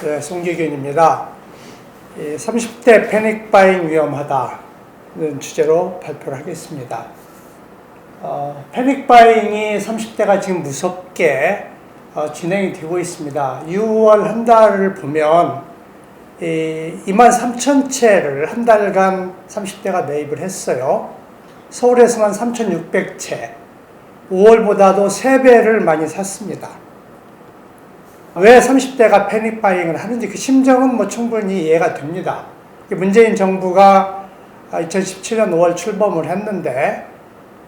네, 송기균입니다. 30대 패닉바잉 위험하다는 주제로 발표를 하겠습니다. 패닉바잉이 30대가 지금 무섭게 진행이 되고 있습니다. 6월 한 달을 보면 23,000채를 한 달간 30대가 매입을 했어요. 서울에서만 3,600채, 5월보다도 3배를 많이 샀습니다. 왜 30대가 패닉바잉을 하는지 그 심정은 충분히 이해가 됩니다. 문재인 정부가 2017년 5월 출범을 했는데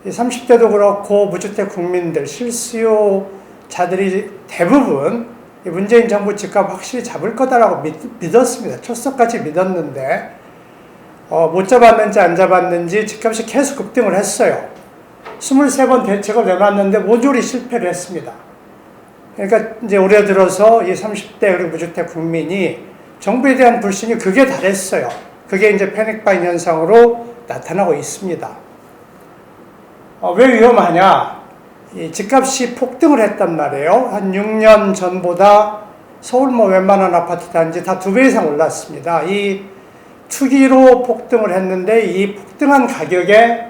30대도 그렇고 무주택 국민들, 실수요자들이 대부분 문재인 정부 집값 확실히 잡을 거다라고 믿었습니다. 철석같이 믿었는데 못 잡았는지 안 잡았는지 집값이 계속 급등을 했어요. 23번 대책을 내놨는데 모조리 실패를 했습니다. 그러니까 이제 올해 들어서 이 30대 그리고 무주택 국민이 정부에 대한 불신이 극에 달했어요. 그게 이제 패닉바잉 현상으로 나타나고 있습니다. 왜 위험하냐? 이 집값이 폭등을 했단 말이에요. 한 6년 전보다 서울 웬만한 아파트 단지 다 2배 이상 올랐습니다. 이 투기로 폭등을 했는데 이 폭등한 가격에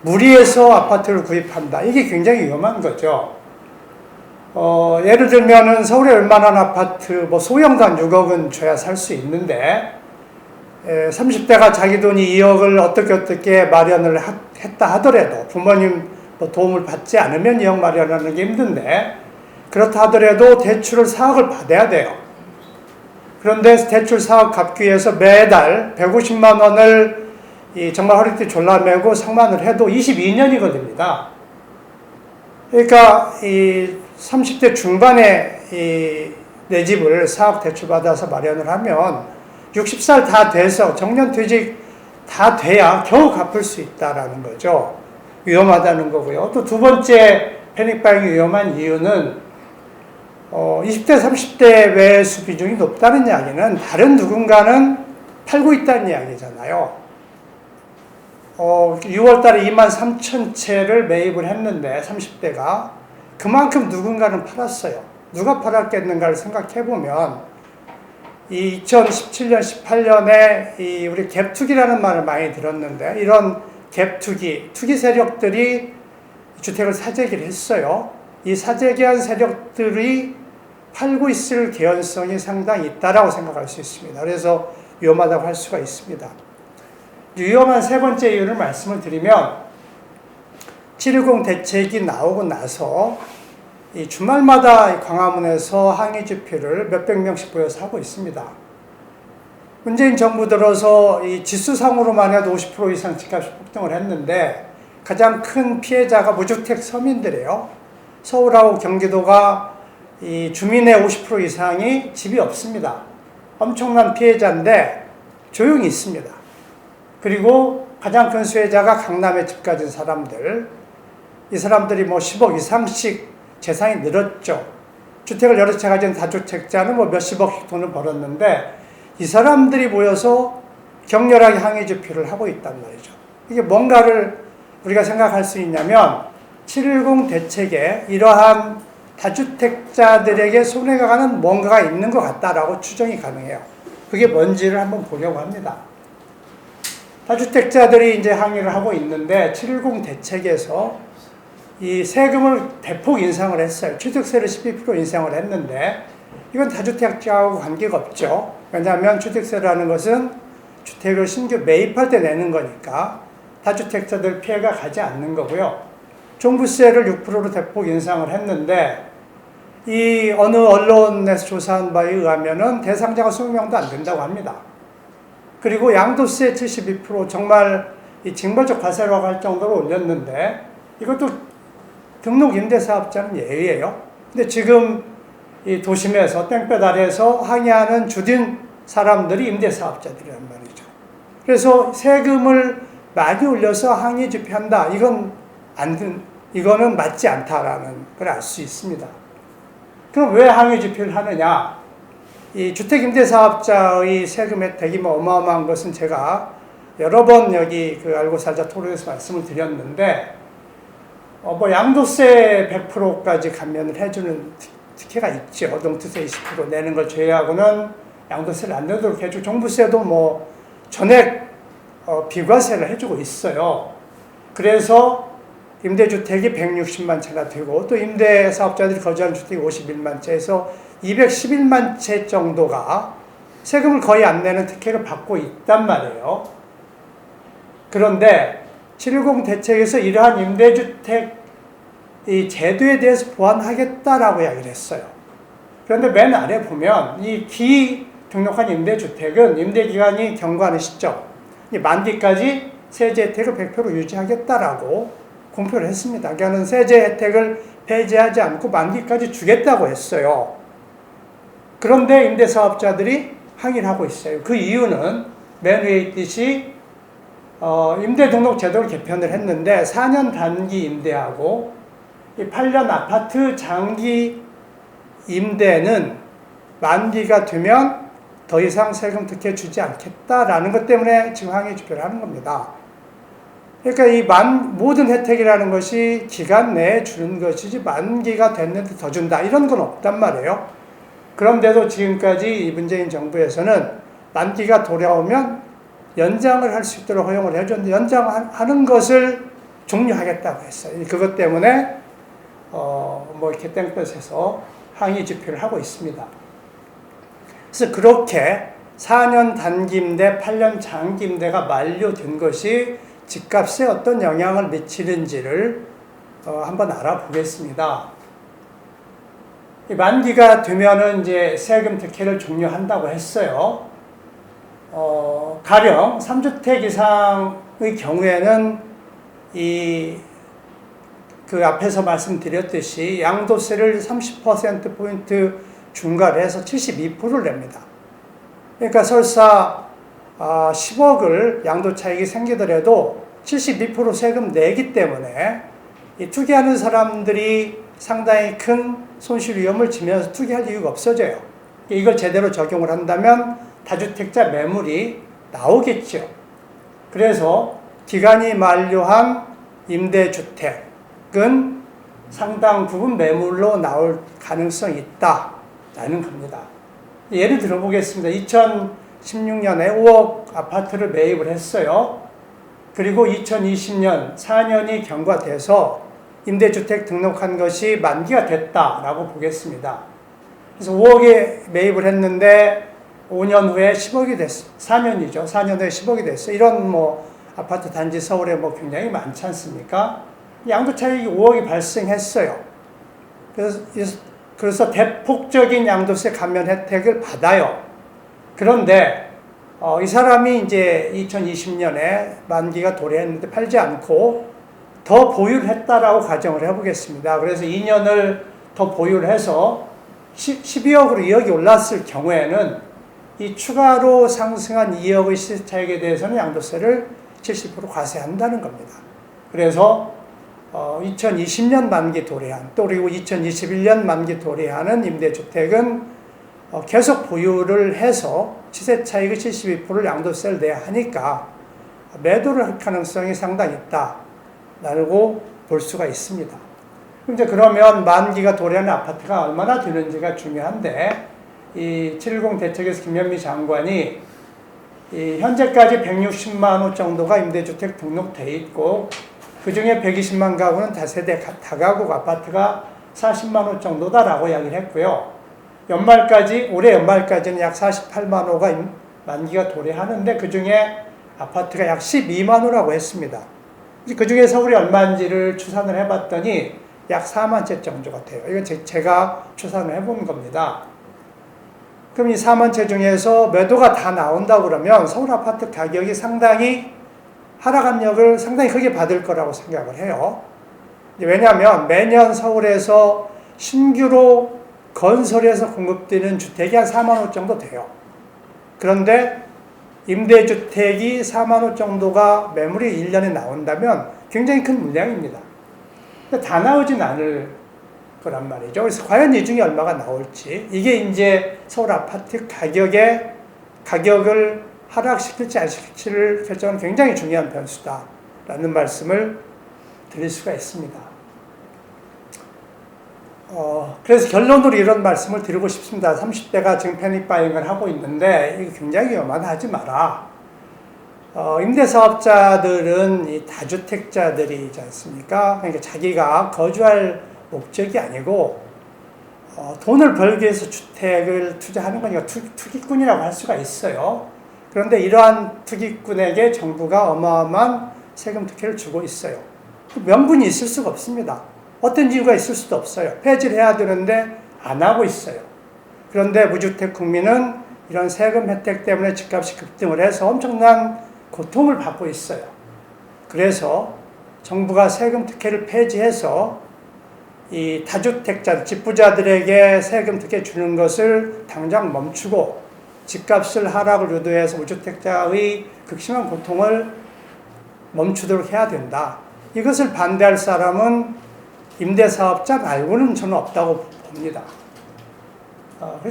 무리해서 아파트를 구입한다. 이게 굉장히 위험한 거죠. 예를 들면은 서울에 웬만한 아파트 소형도 한 6억은 줘야 살 수 있는데 30대가 자기 돈이 2억을 어떻게 마련을 했다 하더라도 부모님 도움을 받지 않으면 2억 마련하는 게 힘든데 그렇다 하더라도 대출을 4억을 받아야 돼요. 그런데 대출 4억 갚기 위해서 매달 150만 원을 정말 허리띠 졸라매고 상환을 해도 22년이 걸립니다. 그러니까 이 30대 중반에 내 집을 4억 대출받아서 마련을 하면 60살 다 돼서 정년퇴직 다 돼야 겨우 갚을 수 있다라는 거죠. 위험하다는 거고요. 또 두 번째 패닉바잉이 위험한 이유는 20대, 30대 매수 비중이 높다는 이야기는 다른 누군가는 팔고 있다는 이야기잖아요. 6월 달에 23,000채를 매입을 했는데 30대가 그만큼 누군가는 팔았어요. 누가 팔았겠는가를 생각해보면 2017년, 18년에 우리 갭투기라는 말을 많이 들었는데 이런 갭투기, 투기 세력들이 주택을 사재기를 했어요. 이 사재기한 세력들이 팔고 있을 개연성이 상당히 있다라고 생각할 수 있습니다. 그래서 위험하다고 할 수가 있습니다. 위험한 세 번째 이유를 말씀을 드리면 7.10 대책이 나오고 나서 이 주말마다 광화문에서 항의 집회를 몇백 명씩 모여서 하고 있습니다. 문재인 정부 들어서 이 지수상으로만 해도 50% 이상 집값이 폭등을 했는데 가장 큰 피해자가 무주택 서민들이에요. 서울하고 경기도가 이 주민의 50% 이상이 집이 없습니다. 엄청난 피해자인데 조용히 있습니다. 그리고 가장 큰 수혜자가 강남에 집 가진 사람들, 이 사람들이 10억 이상씩 재산이 늘었죠. 주택을 여러 채 가진 다주택자는 몇십억씩 돈을 벌었는데 이 사람들이 모여서 격렬하게 항의 집회를 하고 있단 말이죠. 이게 뭔가를 우리가 생각할 수 있냐면 7.10 대책에 이러한 다주택자들에게 손해가 가는 뭔가가 있는 것 같다라고 추정이 가능해요. 그게 뭔지를 한번 보려고 합니다. 다주택자들이 이제 항의를 하고 있는데 7.10 대책에서 이 세금을 대폭 인상을 했어요. 취득세를 12% 인상을 했는데 이건 다주택자하고 관계가 없죠. 왜냐하면 취득세라는 것은 주택을 신규 매입할 때 내는 거니까 다주택자들 피해가 가지 않는 거고요. 종부세를 6%로 대폭 인상을 했는데 이 어느 언론에서 조사한 바에 의하면은 대상자가 20명도 안 된다고 합니다. 그리고 양도세 72% 정말 이 징벌적 과세라고 할 정도로 올렸는데 이것도 등록 임대사업자는 예외예요. 근데 지금 이 도심에서 땡볕 아래에서 항의하는 주된 사람들이 임대사업자들이란 말이죠. 그래서 세금을 많이 올려서 항의 집회한다. 이거는 맞지 않다라는 걸 알 수 있습니다. 그럼 왜 항의 집회를 하느냐? 이 주택임대사업자의 세금 혜택이 어마어마한 것은 제가 여러 번 여기 알고 살자 토론에서 말씀을 드렸는데, 양도세 100%까지 감면을 해주는 특혜가 있죠. 농투세 20% 내는 걸 제외하고는 양도세를 안 내도록 해주고, 종부세도 뭐 전액 비과세를 해주고 있어요. 그래서 임대주택이 160만 채나 되고, 또 임대사업자들이 거주하는 주택이 51만 채에서 211만 채 정도가 세금을 거의 안 내는 특혜를 받고 있단 말이에요. 그런데 710 대책에서 이러한 임대주택 이 제도에 대해서 보완하겠다라고 이야기를 했어요. 그런데 맨 아래 보면 이 기등록한 임대주택은 임대기간이 경과하는 시점, 만기까지 세제 혜택을 100% 유지하겠다라고 공표를 했습니다. 그러니까 세제 혜택을 폐지하지 않고 만기까지 주겠다고 했어요. 그런데 임대사업자들이 항의를 하고 있어요. 그 이유는 맨 위에 있듯이 임대등록 제도를 개편을 했는데 4년 단기 임대하고 8년 아파트 장기 임대는 만기가 되면 더 이상 세금 특혜 주지 않겠다라는 것 때문에 지금 항의 집회를 하는 겁니다. 그러니까 이 모든 혜택이라는 것이 기간 내에 주는 것이지 만기가 됐는데 더 준다 이런 건 없단 말이에요. 그런데도 지금까지 이 문재인 정부에서는 만기가 돌아오면 연장을 할 수 있도록 허용을 해줬는데 연장하는 것을 종료하겠다고 했어요. 그것 때문에 뭐 이렇게 땡볕에서 항의 집회를 하고 있습니다. 그래서 그렇게 4년 단기 임대, 8년 장기 임대가 만료된 것이 집값에 어떤 영향을 미치는지를 한번 알아보겠습니다. 만기가 되면은 이제 세금 특혜를 종료한다고 했어요. 가령 3주택 이상의 경우에는 그 앞에서 말씀드렸듯이 양도세를 30%포인트 중과를 해서 72%를 냅니다. 그러니까 설사 10억을 양도 차익이 생기더라도 72% 세금 내기 때문에 이 투기하는 사람들이 상당히 큰 손실 위험을 지면서 투기할 이유가 없어져요. 이걸 제대로 적용을 한다면 다주택자 매물이 나오겠죠. 그래서 기간이 만료한 임대주택은 상당 부분 매물로 나올 가능성이 있다라는 겁니다. 예를 들어보겠습니다. 2016년에 5억 아파트를 매입을 했어요. 그리고 2020년 4년이 경과돼서 임대주택 등록한 것이 만기가 됐다라고 보겠습니다. 그래서 5억에 매입을 했는데 5년 후에 10억이 됐어요. 4년이죠. 4년 후에 10억이 됐어요. 이런 뭐 아파트 단지 서울에 뭐 굉장히 많지 않습니까? 양도차익이 5억이 발생했어요. 그래서 대폭적인 양도세 감면 혜택을 받아요. 그런데 이 사람이 이제 2020년에 만기가 도래했는데 팔지 않고 더 보유를 했다라고 가정을 해보겠습니다. 그래서 2년을 더 보유를 해서 12억으로 2억이 올랐을 경우에는 이 추가로 상승한 2억의 시세차익에 대해서는 양도세를 70% 과세한다는 겁니다. 그래서 2020년 만기 도래한 또 그리고 2021년 만기 도래하는 임대주택은 계속 보유를 해서 시세차익의 72%를 양도세를 내야 하니까 매도를 할 가능성이 상당히 있다라고 볼 수가 있습니다. 이제 그러면 만기가 도래하는 아파트가 얼마나 되는지가 중요한데 이 710 대책에서 김현미 장관이 현재까지 160만 호 정도가 임대주택 등록돼 있고 그 중에 120만 가구는 다세대 다가구 아파트가 40만 호 정도다라고 이야기를 했고요. 올해 연말까지는 약 48만 호가 만기가 도래하는데 그 중에 아파트가 약 12만 호라고 했습니다. 그 중에 서울이 얼마인지를 추산을 해봤더니 약 4만 채 정도가 돼요. 이건 제가 추산을 해본 겁니다. 그럼 이 4만 채 중에서 매도가 다 나온다고 그러면 서울 아파트 가격이 상당히 하락 압력을 상당히 크게 받을 거라고 생각을 해요. 왜냐하면 매년 서울에서 신규로 건설해서 공급되는 주택이 한 4만 호 정도 돼요. 그런데 임대주택이 4만 호 정도가 매물이 1년에 나온다면 굉장히 큰 물량입니다. 다 나오진 않을 거란 말이죠. 그래서 과연 이 중에 얼마가 나올지, 이게 이제 서울 아파트 가격을 하락시킬지 안 시킬지를 결정하는 굉장히 중요한 변수다라는 말씀을 드릴 수가 있습니다. 그래서 결론으로 이런 말씀을 드리고 싶습니다. 30대가 지금 패닉 바잉을 하고 있는데 이거 굉장히 위험하지 마라. 임대사업자들은 이 다주택자들이지 않습니까? 그러니까 자기가 거주할 목적이 아니고 돈을 벌기 위해서 주택을 투자하는 거니까 투기꾼이라고 할 수가 있어요. 그런데 이러한 투기꾼에게 정부가 어마어마한 세금 특혜를 주고 있어요. 명분이 있을 수가 없습니다. 어떤 이유가 있을 수도 없어요. 폐지를 해야 되는데 안 하고 있어요. 그런데 무주택 국민은 이런 세금 혜택 때문에 집값이 급등을 해서 엄청난 고통을 받고 있어요. 그래서 정부가 세금 특혜를 폐지해서 이 다주택자, 집부자들에게 세금 특혜 주는 것을 당장 멈추고 집값을 하락을 유도해서 무주택자의 극심한 고통을 멈추도록 해야 된다. 이것을 반대할 사람은 임대사업자 말고는 저는 없다고 봅니다.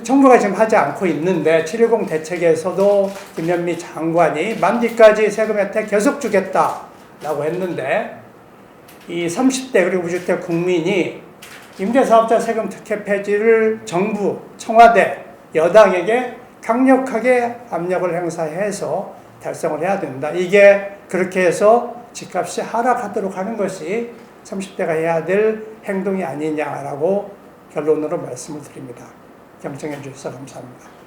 정부가 지금 하지 않고 있는데 7.10 대책에서도 김현미 장관이 만기까지 세금 혜택 계속 주겠다라고 했는데 이 30대 그리고 무주택 국민이 임대사업자 세금 특혜 폐지를 정부, 청와대, 여당에게 강력하게 압력을 행사해서 달성을 해야 된다. 이게 그렇게 해서 집값이 하락하도록 하는 것이 30대가 해야 될 행동이 아니냐라고 결론으로 말씀을 드립니다. 경청해 주셔서 감사합니다.